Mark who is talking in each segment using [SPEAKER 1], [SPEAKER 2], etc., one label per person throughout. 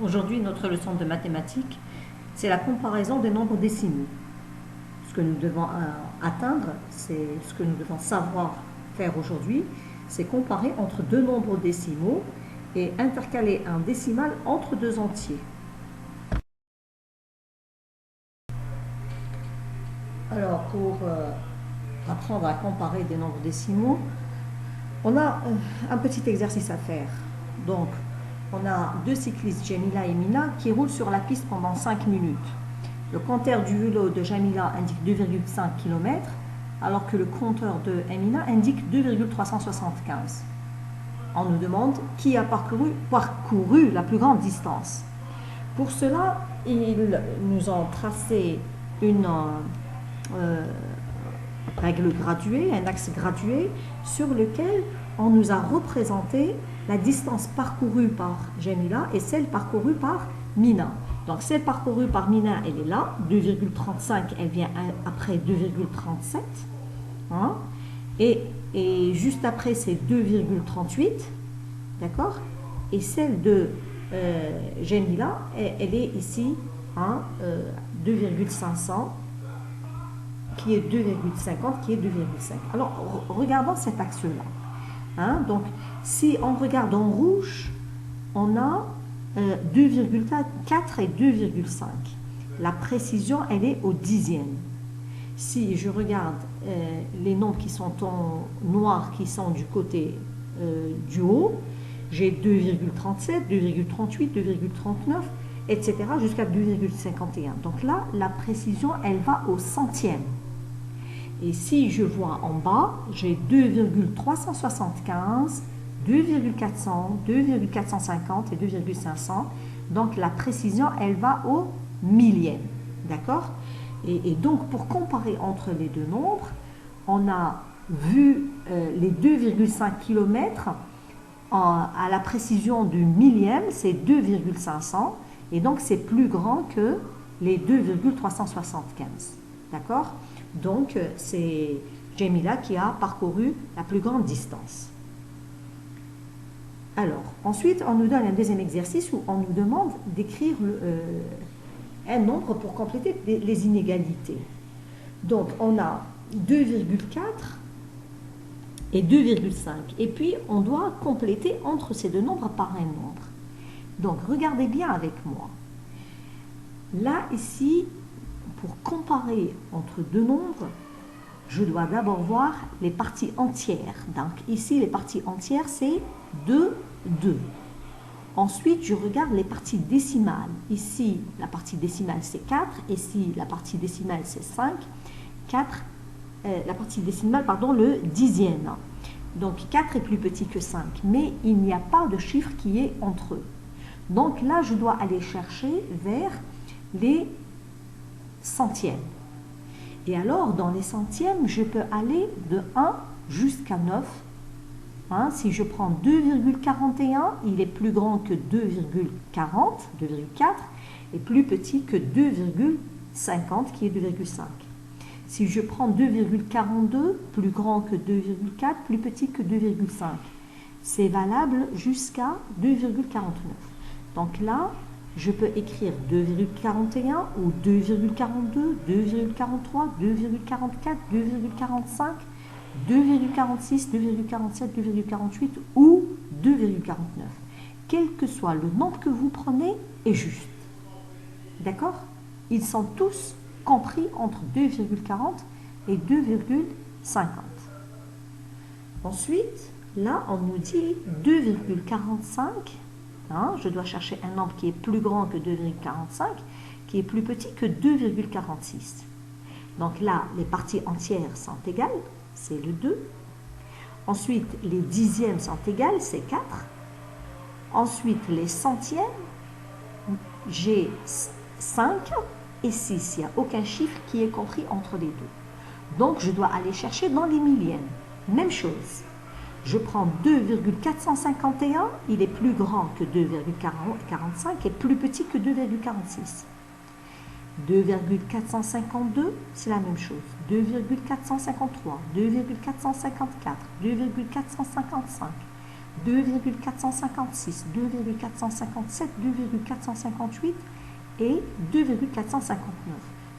[SPEAKER 1] Aujourd'hui, notre leçon de mathématiques, c'est la comparaison des nombres décimaux. Ce que nous devons atteindre, c'est ce que nous devons savoir faire aujourd'hui, c'est comparer entre deux nombres décimaux et intercaler un décimal entre deux entiers. Alors, pour apprendre à comparer des nombres décimaux, on a un petit exercice à faire. Donc, on a deux cyclistes, Jamila et Mina, qui roulent sur la piste pendant 5 minutes. Le compteur du vélo de Jamila indique 2,5 km, alors que le compteur de Mina indique 2,375. On nous demande qui a parcouru la plus grande distance. Pour cela, ils nous ont tracé une règle graduée, un axe gradué, sur lequel on nous a représenté la distance parcourue par Jamila et celle parcourue par Mina. Donc celle parcourue par Mina, elle est là, 2,35, elle vient après 2,37. Hein, et juste après, c'est 2,38. D'accord. Et celle de Jamila, elle est ici, hein, 2,500, qui est 2,50, qui est 2,5. Alors, regardons cet axe-là. Hein, donc, si on regarde en rouge, on a 2,4 et 2,5. La précision, elle est au dixième. Si je regarde les nombres qui sont en noir, qui sont du côté du haut, j'ai 2,37, 2,38, 2,39, etc. jusqu'à 2,51. Donc là, la précision, elle va au centième. Et si je vois en bas, j'ai 2,375, 2,400, 2,450 et 2,500. Donc la précision, elle va au millième. D'accord ? Et donc, pour comparer entre les deux nombres, on a vu les 2,5 km à la précision du millième, c'est 2,500. Et donc, c'est plus grand que les 2,375. D'accord ? Donc, c'est Jamila qui a parcouru la plus grande distance. Alors, ensuite, on nous donne un deuxième exercice où on nous demande d'écrire un nombre pour compléter les inégalités. Donc, on a 2,4 et 2,5. Et puis, on doit compléter entre ces deux nombres par un nombre. Donc, regardez bien avec moi. Là, ici, pour comparer entre deux nombres, je dois d'abord voir les parties entières. Donc, ici, les parties entières, c'est 2, 2. Ensuite, je regarde les parties décimales. Ici, la partie décimale, c'est 4. Ici, la partie décimale, c'est 5. 4, la partie décimale, pardon, le dixième. Donc, 4 est plus petit que 5. Mais il n'y a pas de chiffre qui est entre eux. Donc là, je dois aller chercher vers les centièmes. Et alors, dans les centièmes, je peux aller de 1 jusqu'à 9. Hein, si je prends 2,41, il est plus grand que 2,40, 2,4, et plus petit que 2,50, qui est 2,5. Si je prends 2,42, plus grand que 2,4, plus petit que 2,5. C'est valable jusqu'à 2,49. Donc là, je peux écrire 2,41 ou 2,42, 2,43, 2,44, 2,45, 2,46, 2,47, 2,48 ou 2,49. Quel que soit le nombre que vous prenez est juste. D'accord? Ils sont tous compris entre 2,40 et 2,50. Ensuite, là, on nous dit 2,45. Hein, je dois chercher un nombre qui est plus grand que 2,45, qui est plus petit que 2,46. Donc là, les parties entières sont égales, c'est le 2. Ensuite, les dixièmes sont égales, c'est 4. Ensuite, les centièmes, j'ai 5 et 6. Il n'y a aucun chiffre qui est compris entre les deux. Donc, je dois aller chercher dans les millièmes. Même chose. Je prends 2,451, il est plus grand que 2,45 et plus petit que 2,46. 2,452, c'est la même chose. 2,453, 2,454, 2,455, 2,456, 2,457, 2,458 et 2,459.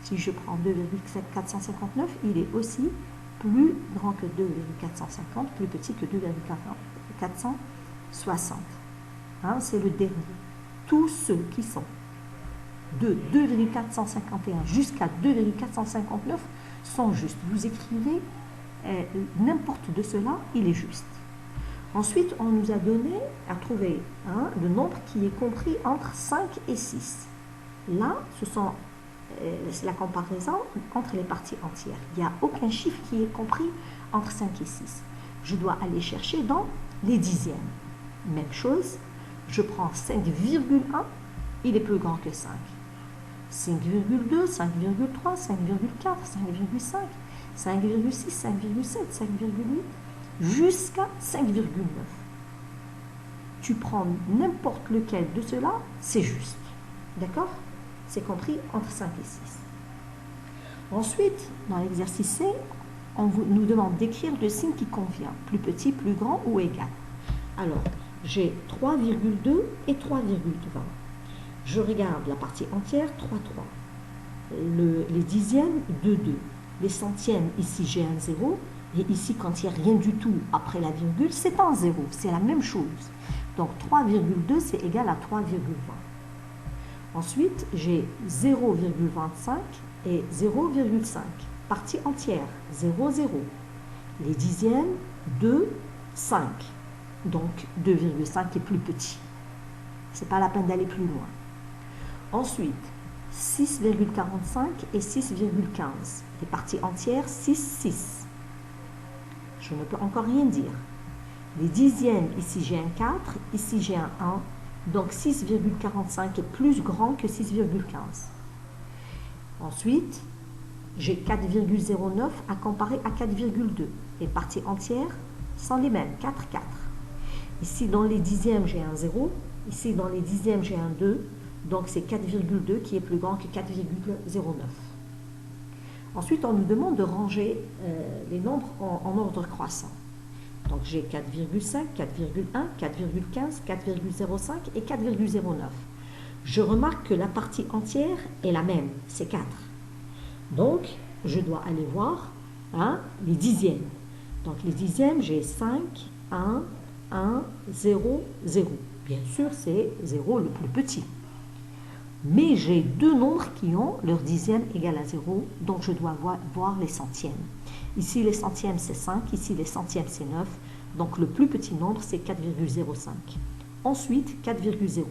[SPEAKER 1] Si je prends 2,459, il est aussi plus grand que 2,450, plus petit que 2,460. Hein, c'est le dernier. Tous ceux qui sont de 2,451 jusqu'à 2,459 sont justes. Vous écrivez n'importe de cela, il est juste. Ensuite, on nous a donné à trouver le nombre qui est compris entre 5 et 6. Là, c'est la comparaison entre les parties entières. Il n'y a aucun chiffre qui est compris entre 5 et 6. Je dois aller chercher dans les dixièmes. Même chose, je prends 5,1, il est plus grand que 5. 5,2, 5,3, 5,4, 5,5, 5,6, 5,7, 5,8, jusqu'à 5,9. Tu prends n'importe lequel de cela, c'est juste. D'accord? C'est compris entre 5 et 6. Ensuite, dans l'exercice C, on nous demande d'écrire le signe qui convient, plus petit, plus grand ou égal. Alors, j'ai 3,2 et 3,20. Je regarde la partie entière, 3, 3. Les dixièmes, 2, 2. Les centièmes, ici j'ai un 0. Et ici, quand il n'y a rien du tout après la virgule, c'est un 0. C'est la même chose. Donc 3,2, c'est égal à 3,20. Ensuite, j'ai 0,25 et 0,5. Partie entière, 0, 0. Les dixièmes, 2, 5. Donc 2,5 est plus petit. Ce n'est pas la peine d'aller plus loin. Ensuite, 6,45 et 6,15. Les parties entières, 6, 6. Je ne peux encore rien dire. Les dixièmes, ici j'ai un 4, ici j'ai un 1. Donc 6,45 est plus grand que 6,15. Ensuite, j'ai 4,09 à comparer à 4,2. Les parties entières sont les mêmes, 4, 4. Ici, dans les dixièmes, j'ai un 0. Ici, dans les dixièmes, j'ai un 2. Donc, c'est 4,2 qui est plus grand que 4,09. Ensuite, on nous demande de ranger les nombres en ordre croissant. Donc, j'ai 4,5, 4,1, 4,15, 4,05 et 4,09. Je remarque que la partie entière est la même, c'est 4. Donc, je dois aller voir les dixièmes. Donc, les dixièmes, j'ai 5, 1, 1, 0, 0. Bien sûr, c'est 0 le plus petit. Mais j'ai deux nombres qui ont leur dixième égal à 0, donc je dois voir les centièmes. Ici, les centièmes, c'est 5. Ici, les centièmes, c'est 9. Donc, le plus petit nombre, c'est 4,05. Ensuite, 4,09.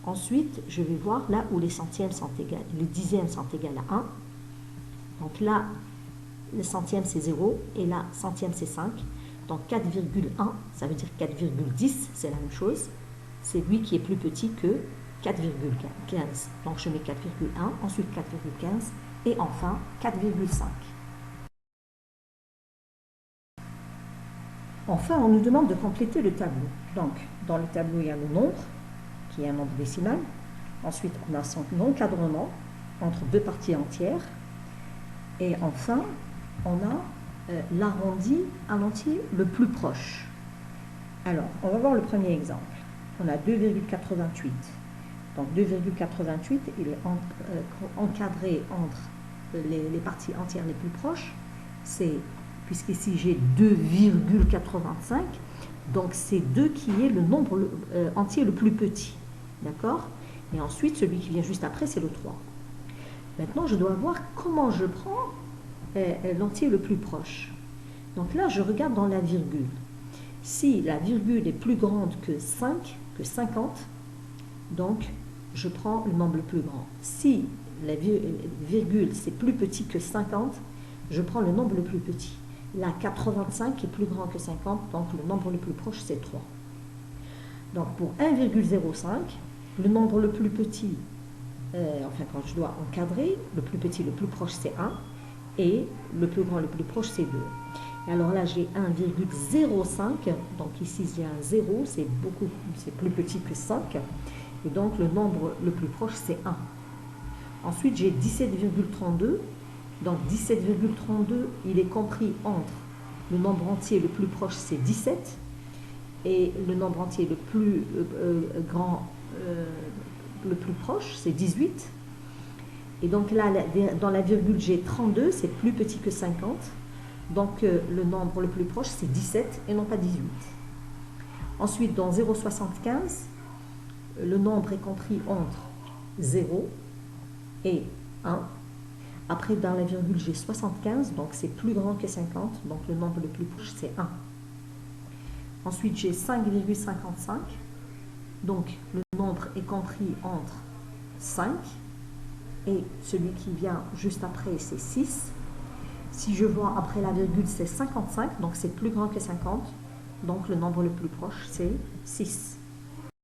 [SPEAKER 1] Ensuite, je vais voir là où les centièmes sont égales. Les dixièmes sont égales à 1. Donc là, le centième, c'est 0. Et là, centième, c'est 5. Donc 4,1, ça veut dire 4,10, c'est la même chose. C'est lui qui est plus petit que 4,15. Donc je mets 4,1, ensuite 4,15 et enfin 4,5. Enfin, on nous demande de compléter le tableau. Donc, dans le tableau, il y a le nombre, qui est un nombre décimal. Ensuite, on a son encadrement entre deux parties entières. Et enfin, on a l'arrondi à l'entier le plus proche. Alors, on va voir le premier exemple. On a 2,88. Donc 2,88, il est encadré entre les parties entières les plus proches. C'est, puisqu'ici j'ai 2,85, donc c'est 2 qui est le nombre entier le plus petit. D'accord? Et ensuite, celui qui vient juste après, c'est le 3. Maintenant, je dois voir comment je prends l'entier le plus proche. Donc là, je regarde dans la virgule. Si la virgule est plus grande que 5, que 50, donc je prends le nombre le plus grand. Si la virgule c'est plus petit que 50, je prends le nombre le plus petit. Là, 85 est plus grand que 50, donc le nombre le plus proche c'est 3. Donc pour 1,05, le nombre le plus petit, enfin quand je dois encadrer, le plus petit, le plus proche c'est 1, et le plus grand, le plus proche c'est 2. Et alors là j'ai 1,05, donc ici j'ai un 0, c'est plus petit que 5, et donc le nombre le plus proche c'est 1. Ensuite j'ai 17,32, donc 17,32 il est compris entre le nombre entier le plus proche c'est 17, et le nombre entier le plus grand, le plus proche, c'est 18. Et donc là, dans la virgule, j'ai 32, c'est plus petit que 50. Donc le nombre le plus proche, c'est 17 et non pas 18. Ensuite, dans 0,75, le nombre est compris entre 0 et 1. Après, dans la virgule, j'ai 75, donc c'est plus grand que 50, donc le nombre le plus proche, c'est 1. Ensuite, j'ai 5,55, donc le nombre est compris entre 5, et celui qui vient juste après, c'est 6. Si je vois après la virgule, c'est 55, donc c'est plus grand que 50, donc le nombre le plus proche, c'est 6.